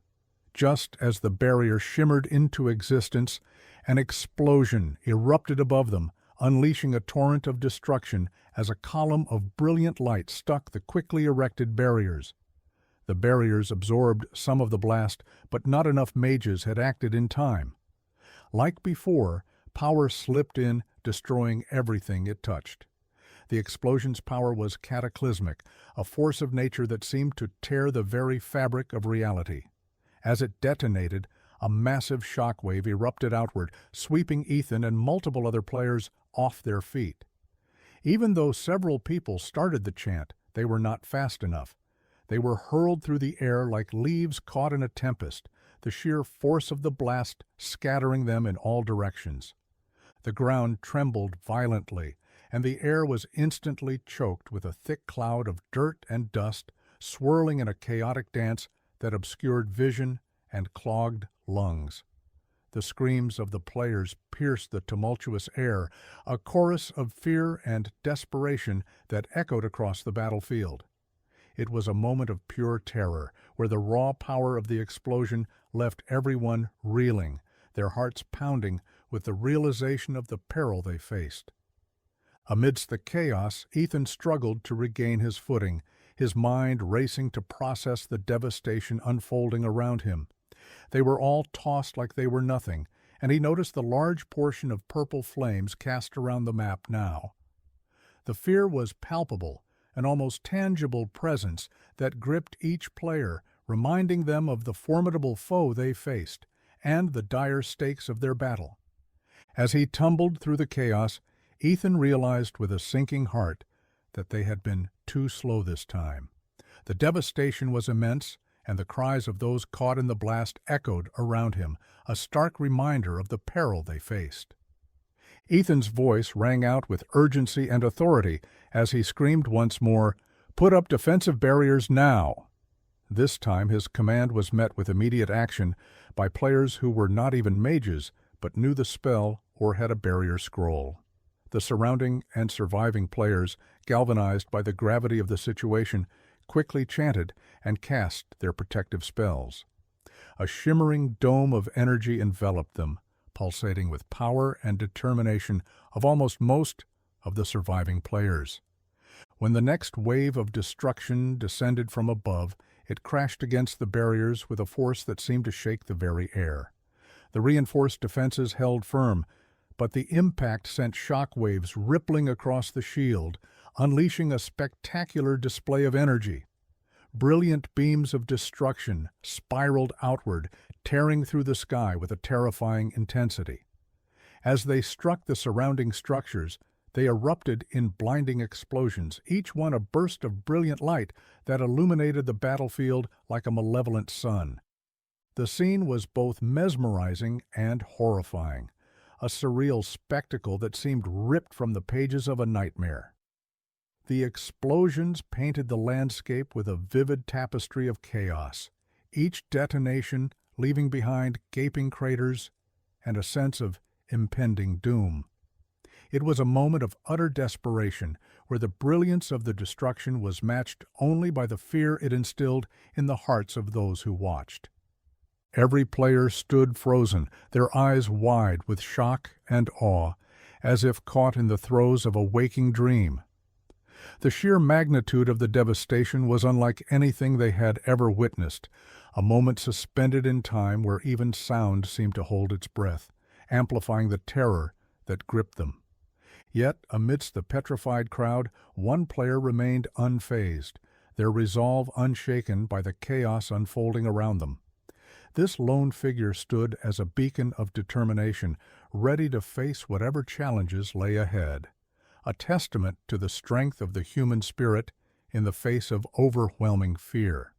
Just as the barrier shimmered into existence, an explosion erupted above them, unleashing a torrent of destruction as a column of brilliant light struck the quickly erected barriers. The barriers absorbed some of the blast, but not enough mages had acted in time. Like before, power slipped in, destroying everything it touched. The explosion's power was cataclysmic, a force of nature that seemed to tear the very fabric of reality. As it detonated, a massive shockwave erupted outward, sweeping Ethan and multiple other players off their feet. Even though several people started the chant, they were not fast enough. They were hurled through the air like leaves caught in a tempest, the sheer force of the blast scattering them in all directions. The ground trembled violently, and the air was instantly choked with a thick cloud of dirt and dust, swirling in a chaotic dance that obscured vision and clogged lungs. The screams of the players pierced the tumultuous air, a chorus of fear and desperation that echoed across the battlefield. It was a moment of pure terror, where the raw power of the explosion left everyone reeling, their hearts pounding with the realization of the peril they faced. Amidst the chaos, Ethan struggled to regain his footing, his mind racing to process the devastation unfolding around him. They were all tossed like they were nothing, and he noticed the large portion of purple flames cast around the map now. The fear was palpable, an almost tangible presence that gripped each player, reminding them of the formidable foe they faced and the dire stakes of their battle. As he tumbled through the chaos, Ethan realized with a sinking heart that they had been too slow this time. The devastation was immense, and the cries of those caught in the blast echoed around him, a stark reminder of the peril they faced. Ethan's voice rang out with urgency and authority as he screamed once more, "Put up defensive barriers now!" This time his command was met with immediate action by players who were not even mages, but knew the spell or had a barrier scroll. The surrounding and surviving players, galvanized by the gravity of the situation, quickly chanted and cast their protective spells. A shimmering dome of energy enveloped them, pulsating with power and determination of almost most of the surviving players. When the next wave of destruction descended from above, it crashed against the barriers with a force that seemed to shake the very air. The reinforced defenses held firm, but the impact sent shock waves rippling across the shield, unleashing a spectacular display of energy. Brilliant beams of destruction spiraled outward, tearing through the sky with a terrifying intensity. As they struck the surrounding structures, they erupted in blinding explosions, each one a burst of brilliant light that illuminated the battlefield like a malevolent sun. The scene was both mesmerizing and horrifying, a surreal spectacle that seemed ripped from the pages of a nightmare. The explosions painted the landscape with a vivid tapestry of chaos, each detonation leaving behind gaping craters and a sense of impending doom. It was a moment of utter desperation, where the brilliance of the destruction was matched only by the fear it instilled in the hearts of those who watched. Every player stood frozen, their eyes wide with shock and awe, as if caught in the throes of a waking dream. The sheer magnitude of the devastation was unlike anything they had ever witnessed, a moment suspended in time where even sound seemed to hold its breath, amplifying the terror that gripped them. Yet, amidst the petrified crowd, one player remained unfazed, their resolve unshaken by the chaos unfolding around them. This lone figure stood as a beacon of determination, ready to face whatever challenges lay ahead, a testament to the strength of the human spirit in the face of overwhelming fear.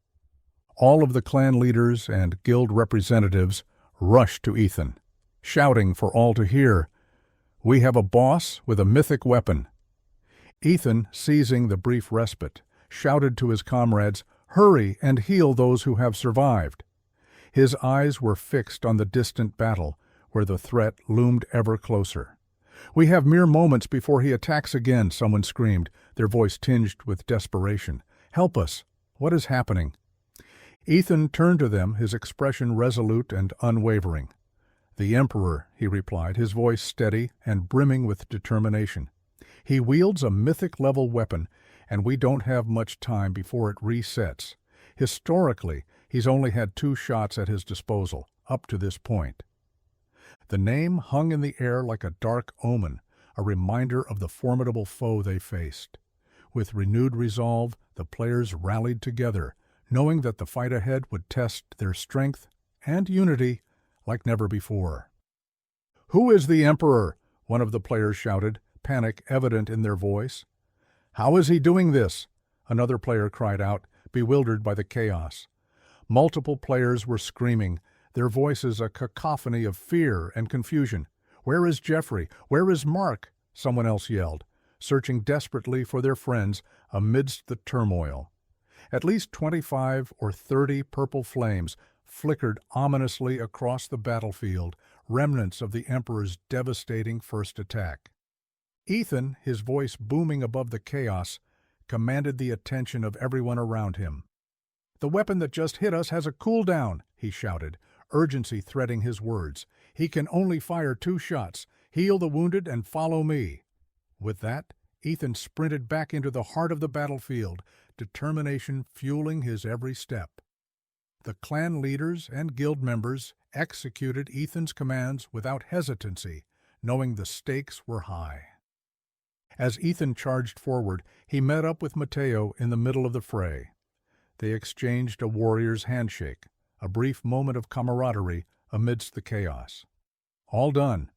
All of the clan leaders and guild representatives rushed to Ethan, shouting for all to hear, "We have a boss with a mythic weapon." Ethan, seizing the brief respite, shouted to his comrades, "Hurry and heal those who have survived." His eyes were fixed on the distant battle, where the threat loomed ever closer. "We have mere moments before he attacks again," someone screamed, their voice tinged with desperation. "Help us! What is happening?" Ethan turned to them, his expression resolute and unwavering. "The Emperor," he replied, his voice steady and brimming with determination. "He wields a mythic-level weapon, and we don't have much time before it resets. Historically, he's only had 2 shots at his disposal, up to this point." The name hung in the air like a dark omen, a reminder of the formidable foe they faced. With renewed resolve, the players rallied together, knowing that the fight ahead would test their strength and unity like never before. "Who is the Emperor?" one of the players shouted, panic evident in their voice. "How is he doing this?" another player cried out, bewildered by the chaos. Multiple players were screaming, their voices a cacophony of fear and confusion. "Where is Jeffrey? Where is Mark?" someone else yelled, searching desperately for their friends amidst the turmoil. At least 25 or 30 purple flames flickered ominously across the battlefield, remnants of the Emperor's devastating first attack. Ethan, his voice booming above the chaos, commanded the attention of everyone around him. "The weapon that just hit us has a cooldown," he shouted, urgency threading his words. "He can only fire 2 shots. Heal the wounded and follow me." With that, Ethan sprinted back into the heart of the battlefield, determination fueling his every step. The clan leaders and guild members executed Ethan's commands without hesitancy, knowing the stakes were high. As Ethan charged forward, he met up with Matteo in the middle of the fray. They exchanged a warrior's handshake, a brief moment of camaraderie amidst the chaos. "All done.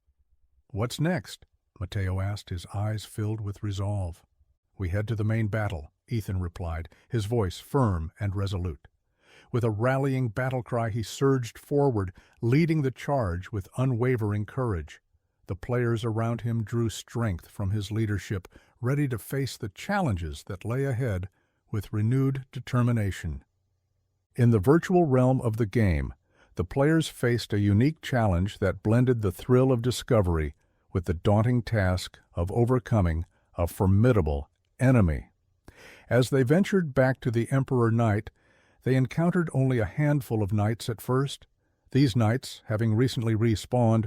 What's next?" Matteo asked, his eyes filled with resolve. "We head to the main battle," Ethan replied, his voice firm and resolute. With a rallying battle cry, he surged forward, leading the charge with unwavering courage. The players around him drew strength from his leadership, ready to face the challenges that lay ahead with renewed determination. In the virtual realm of the game, the players faced a unique challenge that blended the thrill of discovery with the daunting task of overcoming a formidable enemy. As they ventured back to the Emperor Knight, they encountered only a handful of knights at first. These knights, having recently respawned,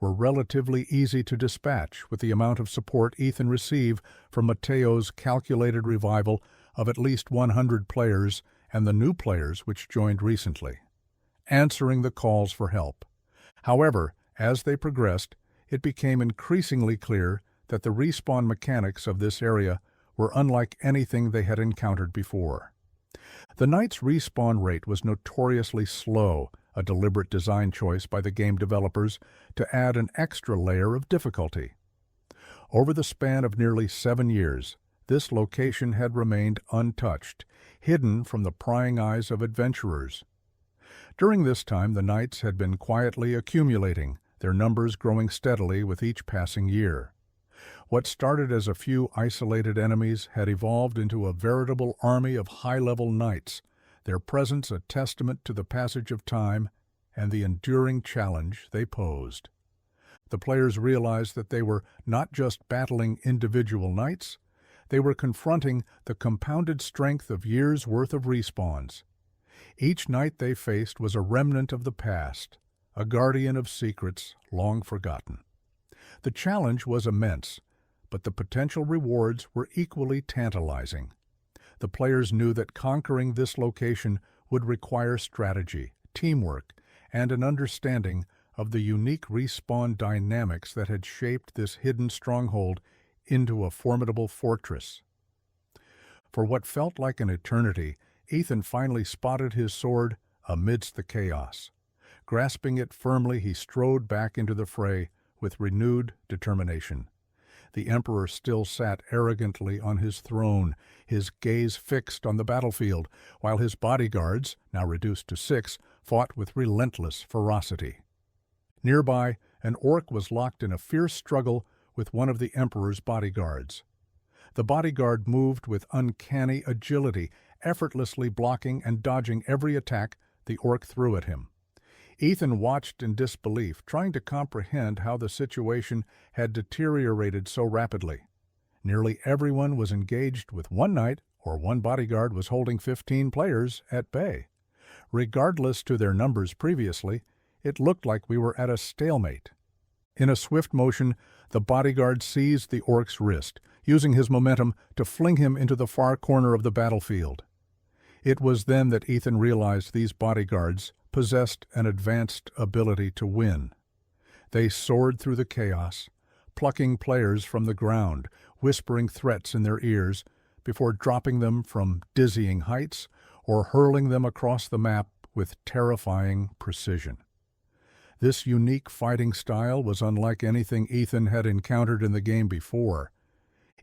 were relatively easy to dispatch with the amount of support Ethan received from Matteo's calculated revival of at least 100 players and the new players which joined recently, answering the calls for help. However, as they progressed, it became increasingly clear that the respawn mechanics of this area were unlike anything they had encountered before. The Knight's respawn rate was notoriously slow, a deliberate design choice by the game developers to add an extra layer of difficulty. Over the span of nearly 7 years, this location had remained untouched, hidden from the prying eyes of adventurers. During this time, the Knights had been quietly accumulating, their numbers growing steadily with each passing year. What started as a few isolated enemies had evolved into a veritable army of high-level knights, their presence a testament to the passage of time and the enduring challenge they posed. The players realized that they were not just battling individual knights, they were confronting the compounded strength of years' worth of respawns. Each knight they faced was a remnant of the past, a guardian of secrets long forgotten. The challenge was immense, but the potential rewards were equally tantalizing. The players knew that conquering this location would require strategy, teamwork, and an understanding of the unique respawn dynamics that had shaped this hidden stronghold into a formidable fortress. For what felt like an eternity, Ethan finally spotted his sword amidst the chaos. Grasping it firmly, he strode back into the fray with renewed determination. The Emperor still sat arrogantly on his throne, his gaze fixed on the battlefield, while his bodyguards, now reduced to 6, fought with relentless ferocity. Nearby, an orc was locked in a fierce struggle with one of the Emperor's bodyguards. The bodyguard moved with uncanny agility, effortlessly blocking and dodging every attack the orc threw at him. Ethan watched in disbelief, trying to comprehend how the situation had deteriorated so rapidly. Nearly everyone was engaged with one knight, or one bodyguard was holding 15 players at bay. Regardless to their numbers previously, it looked like we were at a stalemate. In a swift motion, the bodyguard seized the orc's wrist, using his momentum to fling him into the far corner of the battlefield. It was then that Ethan realized these bodyguards possessed an advanced ability to win. They soared through the chaos, plucking players from the ground, whispering threats in their ears, before dropping them from dizzying heights or hurling them across the map with terrifying precision. This unique fighting style was unlike anything Ethan had encountered in the game before.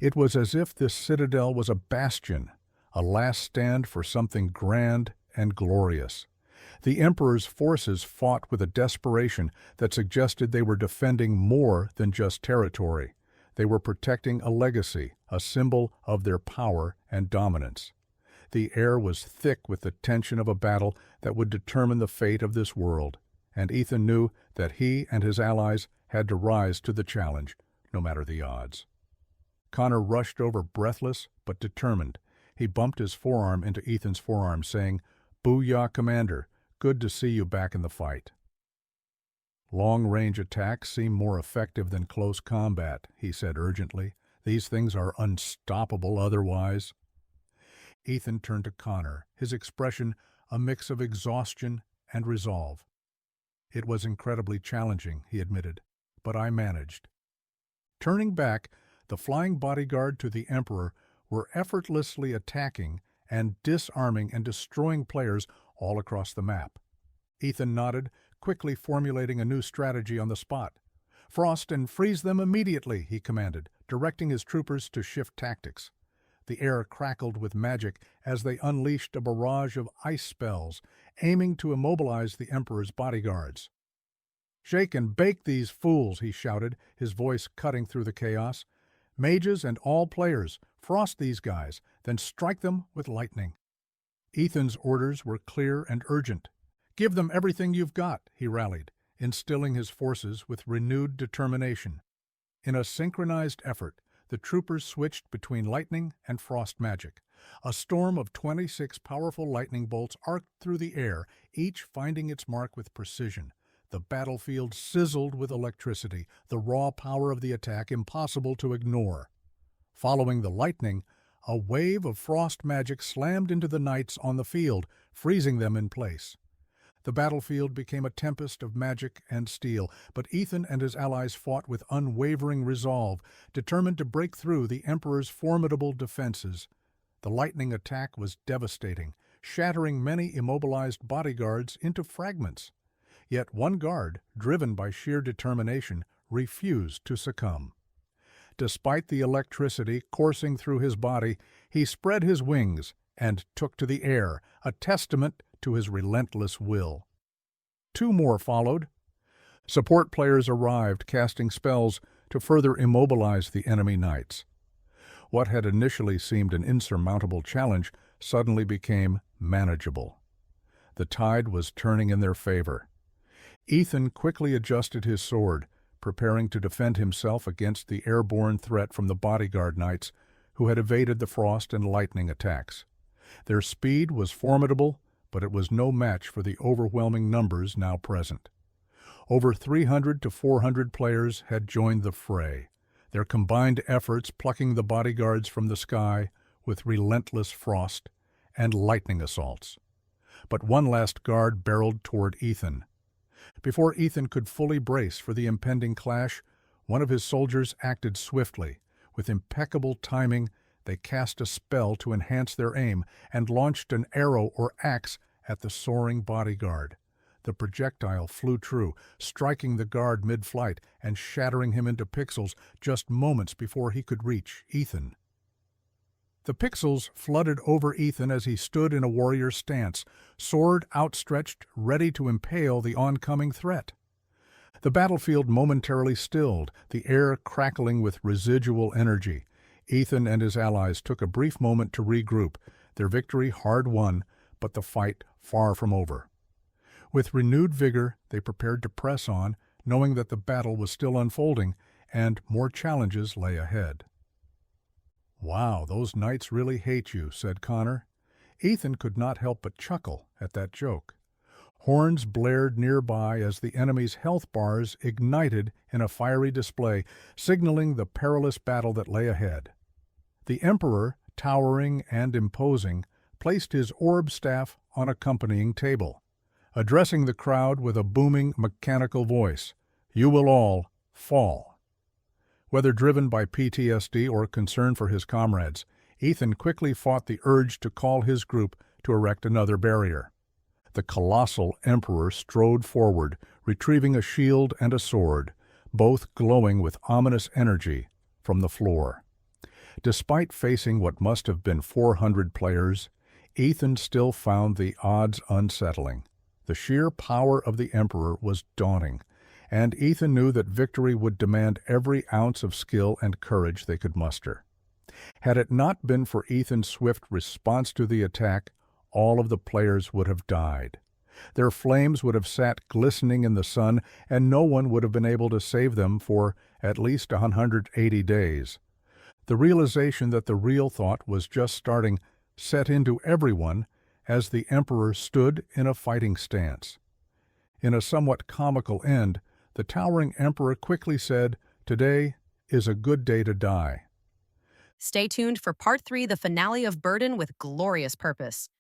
It was as if this citadel was a bastion, a last stand for something grand and glorious. The Emperor's forces fought with a desperation that suggested they were defending more than just territory. They were protecting a legacy, a symbol of their power and dominance. The air was thick with the tension of a battle that would determine the fate of this world, and Ethan knew that he and his allies had to rise to the challenge, no matter the odds. Connor rushed over breathless but determined. He bumped his forearm into Ethan's forearm, saying, "Booyah, Commander. Good to see you back in the fight." "Long-range attacks seem more effective than close combat," he said urgently. "These things are unstoppable otherwise." Ethan turned to Connor, his expression a mix of exhaustion and resolve. It was incredibly challenging, he admitted, but I managed. Turning back, the flying bodyguard to the Emperor were effortlessly attacking and disarming and destroying players all across the map. Ethan nodded, quickly formulating a new strategy on the spot. "Frost and freeze them immediately," he commanded, directing his troopers to shift tactics. The air crackled with magic as they unleashed a barrage of ice spells, aiming to immobilize the Emperor's bodyguards. "Shake and bake these fools," he shouted, his voice cutting through the chaos. "Mages and all players, frost these guys, then strike them with lightning." Ethan's orders were clear and urgent. "Give them everything you've got," he rallied, instilling his forces with renewed determination. In a synchronized effort, the troopers switched between lightning and frost magic. A storm of 26 powerful lightning bolts arced through the air, each finding its mark with precision. The battlefield sizzled with electricity, the raw power of the attack impossible to ignore. Following the lightning, a wave of frost magic slammed into the knights on the field, freezing them in place. The battlefield became a tempest of magic and steel, but Ethan and his allies fought with unwavering resolve, determined to break through the Emperor's formidable defenses. The lightning attack was devastating, shattering many immobilized bodyguards into fragments. Yet one guard, driven by sheer determination, refused to succumb. Despite the electricity coursing through his body, he spread his wings and took to the air, a testament to his relentless will. Two more followed. Support players arrived, casting spells to further immobilize the enemy knights. What had initially seemed an insurmountable challenge suddenly became manageable. The tide was turning in their favor. Ethan quickly adjusted his sword, preparing to defend himself against the airborne threat from the bodyguard knights who had evaded the frost and lightning attacks. Their speed was formidable, but it was no match for the overwhelming numbers now present. Over 300 to 400 players had joined the fray, their combined efforts plucking the bodyguards from the sky with relentless frost and lightning assaults. But one last guard barreled toward Ethan. Before Ethan could fully brace for the impending clash, one of his soldiers acted swiftly. With impeccable timing, they cast a spell to enhance their aim and launched an arrow or axe at the soaring bodyguard. The projectile flew true, striking the guard mid-flight and shattering him into pixels just moments before he could reach Ethan. The pixels flooded over Ethan as he stood in a warrior stance, sword outstretched, ready to impale the oncoming threat. The battlefield momentarily stilled, the air crackling with residual energy. Ethan and his allies took a brief moment to regroup, their victory hard won, but the fight far from over. With renewed vigor, they prepared to press on, knowing that the battle was still unfolding and more challenges lay ahead. "Wow, those knights really hate you," said Connor. Ethan could not help but chuckle at that joke. Horns blared nearby as the enemy's health bars ignited in a fiery display, signaling the perilous battle that lay ahead. The Emperor, towering and imposing, placed his orb staff on accompanying table. Addressing the crowd with a booming, mechanical voice, "You will all fall." Whether driven by PTSD or concern for his comrades, Ethan quickly fought the urge to call his group to erect another barrier. The colossal Emperor strode forward, retrieving a shield and a sword, both glowing with ominous energy from the floor. Despite facing what must have been 400 players, Ethan still found the odds unsettling. The sheer power of the Emperor was daunting, and Ethan knew that victory would demand every ounce of skill and courage they could muster. Had it not been for Ethan's swift response to the attack, all of the players would have died. Their flames would have sat glistening in the sun, and no one would have been able to save them for at least 180 days. The realization that the real thought was just starting set into everyone as the Emperor stood in a fighting stance. In a somewhat comical end, the towering Emperor quickly said, "Today is a good day to die." Stay tuned for Part 3, the finale of Burden with Glorious Purpose.